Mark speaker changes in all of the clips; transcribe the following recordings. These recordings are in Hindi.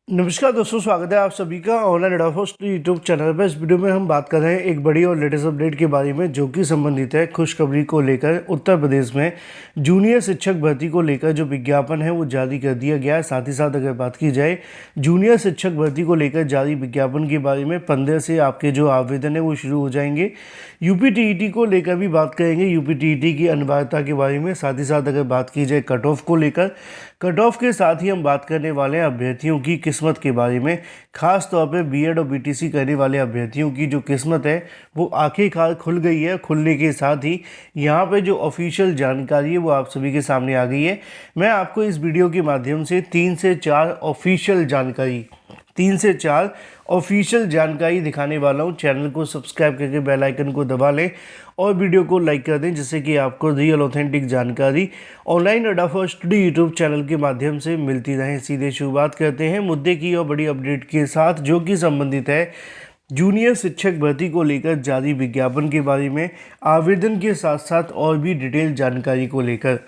Speaker 1: नमस्कार दोस्तों, स्वागत है आप सभी का ऑनलाइन एडोफोस्ट यूट्यूब चैनल पर। इस वीडियो में हम बात कर रहे हैं एक बड़ी और लेटेस्ट अपडेट के बारे में, जो कि संबंधित है खुशखबरी को लेकर। उत्तर प्रदेश में जूनियर शिक्षक भर्ती को लेकर जो विज्ञापन है वो जारी कर दिया गया है। साथ ही साथ अगर बात की जाए जूनियर शिक्षक भर्ती को लेकर जारी विज्ञापन के बारे में, 15 से आपके जो आवेदन है वो शुरू हो जाएंगे। यूपीटीईटी को लेकर भी बात करेंगे, यूपीटीईटी की अनिवार्यता के बारे में। साथ ही साथ अगर बात की जाए कट ऑफ को लेकर, कट ऑफ के साथ ही हम बात करने वाले हैं अभ्यर्थियों की किस्मत के बारे में। खास तौर पे बीएड और बीटीसी करने वाले अभ्यर्थियों की जो किस्मत है वो आखिरकार खुल गई है। खुलने के साथ ही यहाँ पे जो ऑफिशियल जानकारी है वो आप सभी के सामने आ गई है। मैं आपको इस वीडियो के माध्यम से 3 से 4 ऑफिशियल जानकारी दिखाने वाला हूँ। चैनल को सब्सक्राइब करके बेल आइकन को दबा लें और वीडियो को लाइक कर दें, जिससे कि आपको रियल ऑथेंटिक जानकारी ऑनलाइन अड्डा स्टडी यूट्यूब चैनल के माध्यम से मिलती रहे। सीधे शुरुआत करते हैं मुद्दे की और बड़ी अपडेट के साथ, जो कि संबंधित है जूनियर शिक्षक भर्ती को लेकर जारी विज्ञापन के बारे में, आवेदन के साथ साथ और भी डिटेल जानकारी को लेकर।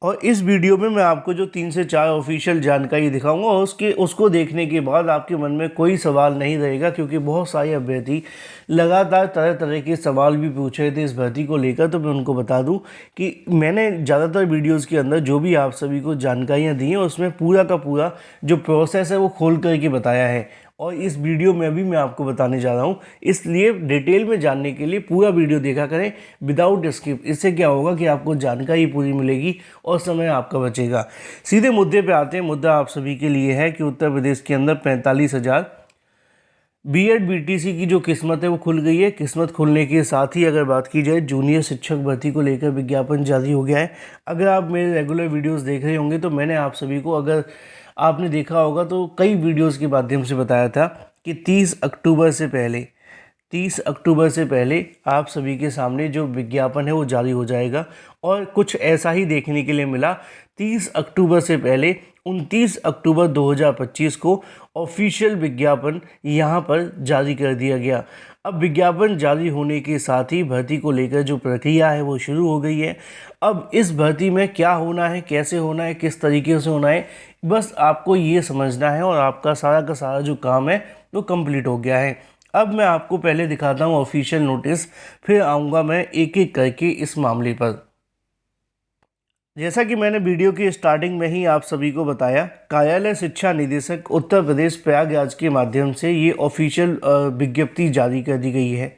Speaker 1: और इस वीडियो में मैं आपको जो 3 से 4 ऑफिशियल जानकारी दिखाऊंगा, और उसको देखने के बाद आपके मन में कोई सवाल नहीं रहेगा, क्योंकि बहुत सारे अभ्यर्थी लगातार तरह तरह के सवाल भी पूछ रहे थे इस भर्ती को लेकर। तो मैं उनको बता दूं कि मैंने ज़्यादातर वीडियोस के अंदर जो भी आप सभी को जानकारियाँ दी हैं उसमें पूरा का पूरा जो प्रोसेस है वो खोल करके बताया है, और इस वीडियो में भी मैं आपको बताने जा रहा हूँ। इसलिए डिटेल में जानने के लिए पूरा वीडियो देखा करें विदाउट स्किप। इससे क्या होगा कि आपको जानकारी पूरी मिलेगी और समय आपका बचेगा। सीधे मुद्दे पे आते हैं। मुद्दा आप सभी के लिए है कि उत्तर प्रदेश के अंदर 45,000 बीएड बीटीसी की जो किस्मत है वो खुल गई है। किस्मत खुलने के साथ ही अगर बात की जाए जूनियर शिक्षक भर्ती को लेकर विज्ञापन जारी हो गया है। अगर आप मेरे रेगुलर वीडियोस देख रहे होंगे तो मैंने आप सभी को, अगर आपने देखा होगा तो कई वीडियोस के माध्यम से बताया था कि 30 अक्टूबर से पहले आप सभी के सामने जो विज्ञापन है वो जारी हो जाएगा। और कुछ ऐसा ही देखने के लिए मिला। 30 अक्टूबर से पहले 29 अक्टूबर 2025 को ऑफिशियल विज्ञापन यहाँ पर जारी कर दिया गया। अब विज्ञापन जारी होने के साथ ही भर्ती को लेकर जो प्रक्रिया है वो शुरू हो गई है। अब इस भर्ती में क्या होना है, कैसे होना है, किस तरीके से होना है, बस आपको ये समझना है और आपका सारा का सारा जो काम है वो कंप्लीट हो गया है। अब मैं आपको पहले दिखाता हूँ ऑफिशियल नोटिस, फिर आऊँगा मैं एक एक करके इस मामले पर। जैसा कि मैंने वीडियो की स्टार्टिंग में ही आप सभी को बताया, कार्यालय शिक्षा निदेशक उत्तर प्रदेश प्रयागराज के माध्यम से ये ऑफिशियल विज्ञप्ति जारी कर दी गई है।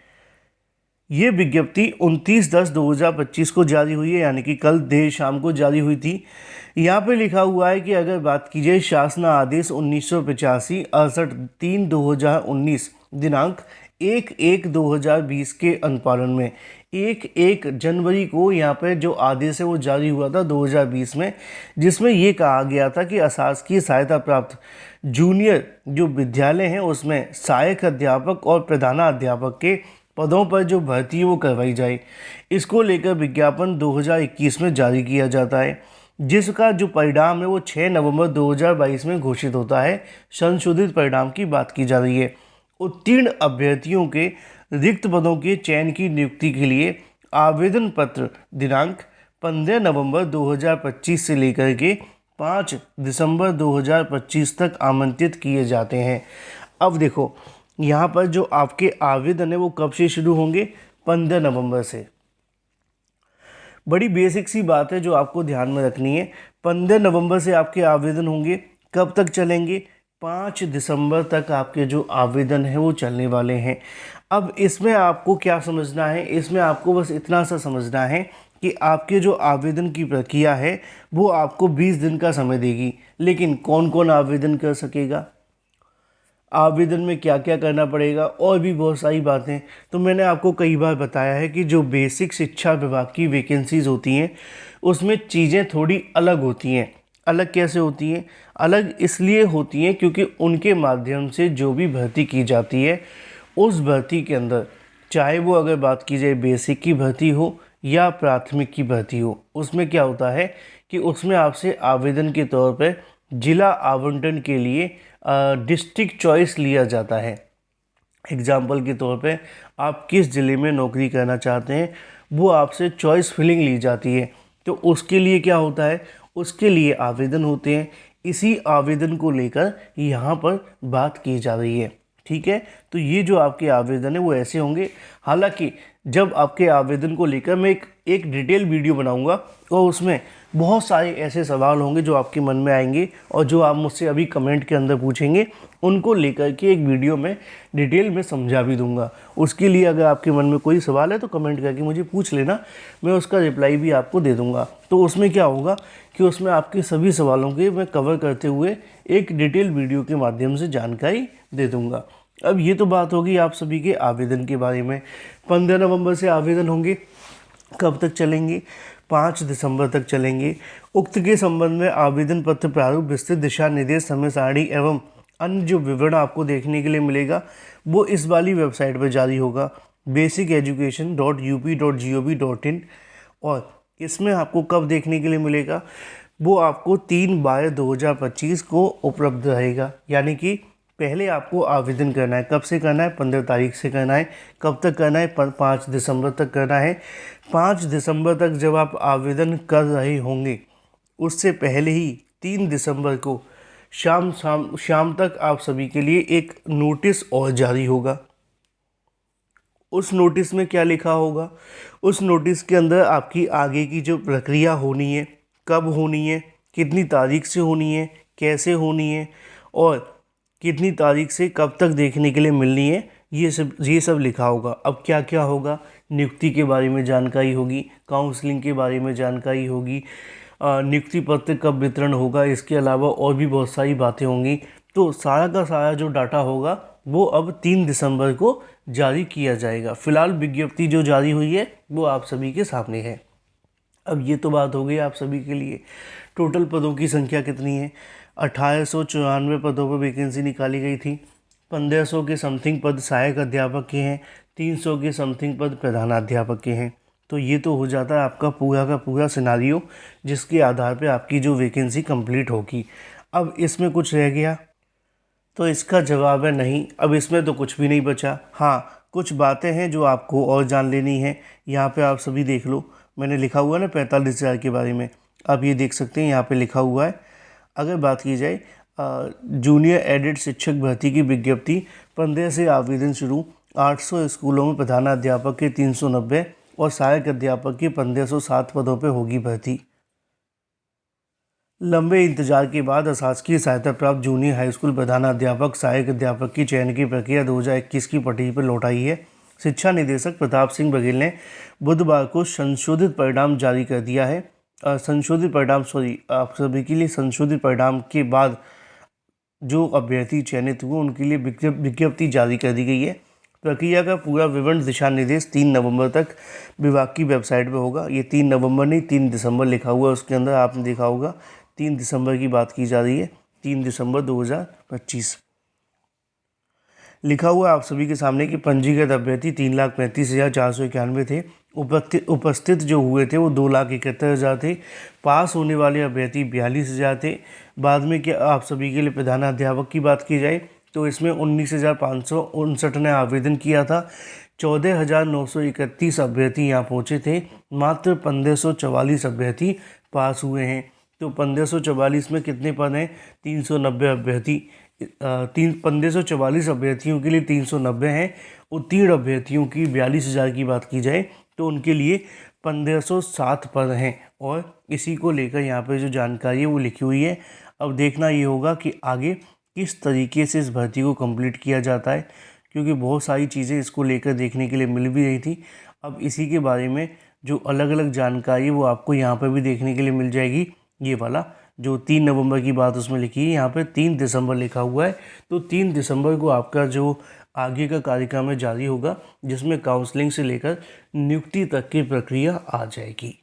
Speaker 1: ये विज्ञप्ति 29/10/2025 को जारी हुई है, यानी कि कल देर शाम को जारी हुई थी। यहाँ पे लिखा हुआ है कि अगर बात की जाए शासना आदेश 1985 68/3/2019 दिनांक 1/1/2020 के अनुपालन में 1 जनवरी को यहाँ पे जो आदेश है वो जारी हुआ था 2020 में, जिसमें ये कहा गया था कि अशासकीय सहायता प्राप्त जूनियर जो विद्यालय हैं उसमें सहायक अध्यापक और प्रधानाध्यापक के पदों पर जो भर्ती है वो करवाई जाए। इसको लेकर विज्ञापन 2021 में जारी किया जाता है, जिसका जो परिणाम है वो 6 नवंबर 2022 में घोषित होता है। संशोधित परिणाम की बात की जा रही है। उत्तीर्ण अभ्यर्थियों के रिक्त पदों के चयन की नियुक्ति के लिए आवेदन पत्र दिनांक 15 नवंबर 2025 से लेकर के 5 दिसंबर 2025 तक आमंत्रित किए जाते हैं। अब देखो यहाँ पर जो आपके आवेदन है वो कब से शुरू होंगे? 15 नवंबर से। बड़ी बेसिक सी बात है जो आपको ध्यान में रखनी है। 15 नवंबर से आपके आवेदन होंगे। कब तक चलेंगे? 5 दिसंबर तक आपके जो आवेदन है वो चलने वाले हैं। अब इसमें आपको क्या समझना है? इसमें आपको बस इतना सा समझना है कि आपके जो आवेदन की प्रक्रिया है वो आपको 20 दिन का समय देगी। लेकिन कौन कौन आवेदन कर सकेगा, आवेदन में क्या क्या करना पड़ेगा, और भी बहुत सारी बातें तो मैंने आपको कई बार बताया है कि जो बेसिक शिक्षा विभाग की वैकेंसीज होती हैं उसमें चीज़ें थोड़ी अलग होती हैं। अलग कैसे होती हैं? अलग इसलिए होती हैं क्योंकि उनके माध्यम से जो भी भर्ती की जाती है उस भर्ती के अंदर, चाहे वो अगर बात की जाए बेसिक की भर्ती हो या प्राथमिक की भर्ती हो, उसमें क्या होता है कि उसमें आपसे आवेदन के तौर पर जिला आवंटन के लिए डिस्ट्रिक्ट चॉइस लिया जाता है। एग्जाम्पल के तौर पे आप किस ज़िले में नौकरी करना चाहते हैं वो आपसे चॉइस फिलिंग ली जाती है। तो उसके लिए क्या होता है, उसके लिए आवेदन होते हैं। इसी आवेदन को लेकर यहाँ पर बात की जा रही है। ठीक है, तो ये जो आपके आवेदन है वो ऐसे होंगे। हालांकि जब आपके आवेदन को लेकर मैं एक डिटेल वीडियो बनाऊंगा और उसमें बहुत सारे ऐसे सवाल होंगे जो आपके मन में आएंगे और जो आप मुझसे अभी कमेंट के अंदर पूछेंगे, उनको लेकर के एक वीडियो में डिटेल में समझा भी दूंगा। उसके लिए अगर आपके मन में कोई सवाल है तो कमेंट करके मुझे पूछ लेना, मैं उसका रिप्लाई भी आपको दे दूंगा। तो उसमें क्या होगा कि उसमें आपके सभी सवालों के मैं कवर करते हुए एक डिटेल वीडियो के माध्यम से जानकारी दे दूंगा। अब ये तो बात होगी आप सभी के आवेदन के बारे में। 15 नवंबर से आवेदन होंगे। कब तक चलेंगे? 5 दिसंबर तक चलेंगे। उक्त के संबंध में आवेदन पत्र प्रारूप, विस्तृत दिशा निर्देश, समय सारणी एवं अन्य जो विवरण आपको देखने के लिए मिलेगा वो इस वाली वेबसाइट पर जारी होगा, basiceducation.up.gov.in। और इसमें आपको कब देखने के लिए मिलेगा? वो आपको 3/2025 को उपलब्ध रहेगा। यानी कि पहले आपको आवेदन करना है। कब से करना है? 15 तारीख से करना है। कब तक करना है? 5 दिसंबर तक करना है। 5 दिसंबर तक जब आप आवेदन कर रहे होंगे, उससे पहले ही 3 दिसंबर को शाम तक आप सभी के लिए एक नोटिस और जारी होगा। उस नोटिस में क्या लिखा होगा? उस नोटिस के अंदर आपकी आगे की जो प्रक्रिया होनी है, कब होनी है, कितनी तारीख से होनी है, कैसे होनी है और कितनी तारीख से कब तक देखने के लिए मिलनी है, ये सब लिखा होगा। अब क्या क्या होगा? नियुक्ति के बारे में जानकारी होगी, काउंसलिंग के बारे में जानकारी होगी, नियुक्ति पत्र कब वितरण होगा, इसके अलावा और भी बहुत सारी बातें होंगी। तो सारा का सारा जो डाटा होगा वो अब 3 दिसंबर को जारी किया जाएगा। फिलहाल विज्ञप्ति जो जारी हुई है वो आप सभी के सामने है। अब ये तो बात हो गई आप सभी के लिए। टोटल पदों की संख्या कितनी है? 1894 पदों पर वैकेंसी निकाली गई थी। 1500 के समथिंग पद सहायक अध्यापक के हैं, 300 के समथिंग पद प्रधानाध्यापक के हैं। तो ये तो हो जाता है आपका पूरा का पूरा सिनारियो, जिसके आधार पे आपकी जो वैकेंसी कंप्लीट होगी। अब इसमें कुछ रह गया? तो इसका जवाब है नहीं। अब इसमें तो कुछ भी नहीं बचा। हाँ, कुछ बातें हैं जो आपको और जान लेनी है। यहाँ पे आप सभी देख लो, मैंने लिखा हुआ है ना 45,000 के बारे में। आप ये देख सकते हैं, यहाँ पे लिखा हुआ है। अगर बात की जाए जूनियर एडेड शिक्षक भर्ती की विज्ञप्ति, 15 से आवेदन शुरू। 800 स्कूलों में प्रधानाध्यापक के 390 और सहायक अध्यापक के 1507 पदों पर होगी भर्ती। लंबे इंतजार के बाद अशासकीय सहायता प्राप्त जूनियर हाई स्कूल प्रधानाध्यापक सहायक अध्यापक की चयन की प्रक्रिया 2021 की पटरी पर लौट आई है। शिक्षा निदेशक प्रताप सिंह बघेल ने बुधवार को संशोधित परिणाम जारी कर दिया है। संशोधित परिणाम आप सभी के लिए संशोधित परिणाम के बाद जो अभ्यर्थी चयनित हुए उनके लिए विज्ञप्ति जारी कर दी गई है। प्रक्रिया का पूरा विवरण दिशा निर्देश 3 नवंबर तक विभाग की वेबसाइट पर होगा। ये 3 नवंबर नहीं 3 दिसंबर लिखा हुआ है, उसके अंदर आपने देखा होगा 3 दिसंबर की बात की जा रही है। 3 दिसंबर 2025 लिखा हुआ आप सभी के सामने कि पंजीकृत अभ्यर्थी 3,35,491 थे। उपस्थित जो हुए थे वो 2,71,000 थे। पास होने वाले अभ्यर्थी 42,000 थे। बाद में क्या आप सभी के लिए प्रधानाध्यापक की बात की जाए तो इसमें 19,559 ने आवेदन किया था। 14,931 अभ्यर्थी यहाँ पहुँचे थे। मात्र 1,544 अभ्यर्थी पास हुए हैं। तो 1,544 में कितने पद हैं? 390 अभ्यर्थी। 1,544 अभ्यर्थियों के लिए 390 हैं। उत्तीर्ण अभ्यर्थियों की 42,000 की बात की जाए तो उनके लिए 1,507 पद हैं। और इसी को लेकर यहाँ पे जो जानकारी है वो लिखी हुई है। अब देखना ये होगा कि आगे किस तरीके से इस भर्ती को कंप्लीट किया जाता है, क्योंकि बहुत सारी चीज़ें इसको लेकर देखने के लिए मिल भी रही थी। अब इसी के बारे में जो अलग अलग जानकारी है वो आपको यहाँ पर भी देखने के लिए मिल जाएगी। ये वाला जो 3 नवंबर की बात उसमें लिखी है, यहाँ पे 3 दिसंबर लिखा हुआ है। तो 3 दिसंबर को आपका जो आगे का कार्यक्रम है जारी होगा, जिसमें काउंसलिंग से लेकर नियुक्ति तक की प्रक्रिया आ जाएगी।